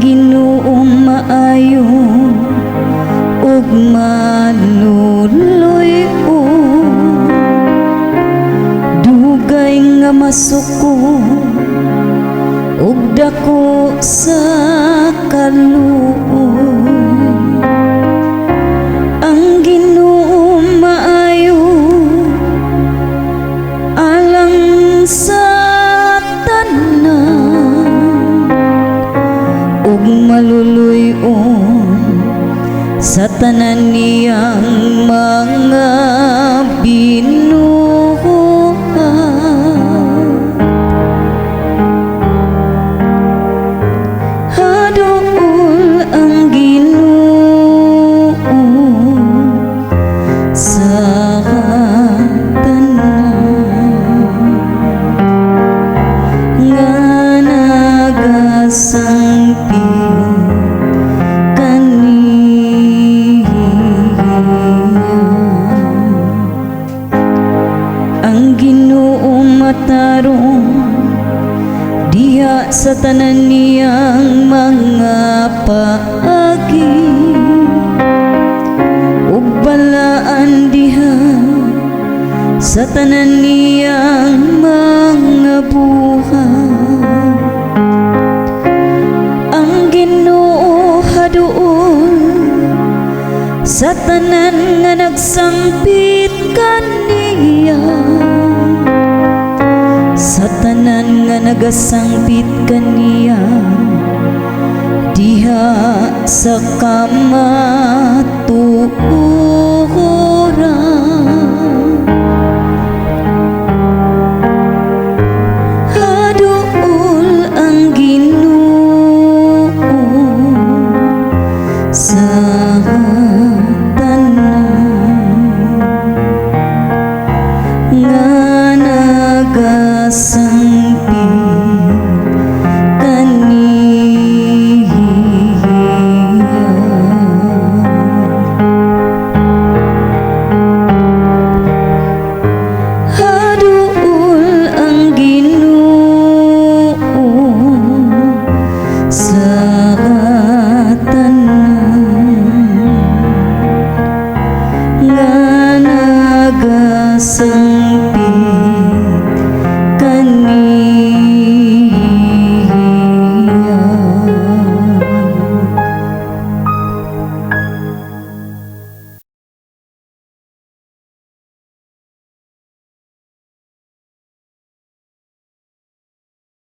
Ginoong maayo ug maluloy dugay nga masuko ug dako sa kaluoy. Ang Ginoo maayo alang sa tanan ug maluluy-on sa tanan niyang mga binubuhat. Haduol ang Ginoo sa tanan nga nagasangpit kaniya. Ang Ginoo matarong diha sa tanan niyang mga paagi ug balaan diha sa tanan niyang mga buhat. Ang Ginoo haduol sa tanan nga nagsangpit kaniya, sa tanan nga nagasangpit kaniya diha sa kamatuoran. Haduol ang Ginoo sa tanan nga nagasangpit kaniya. Haduol ang Ginoo sa tanan nga nagasangpit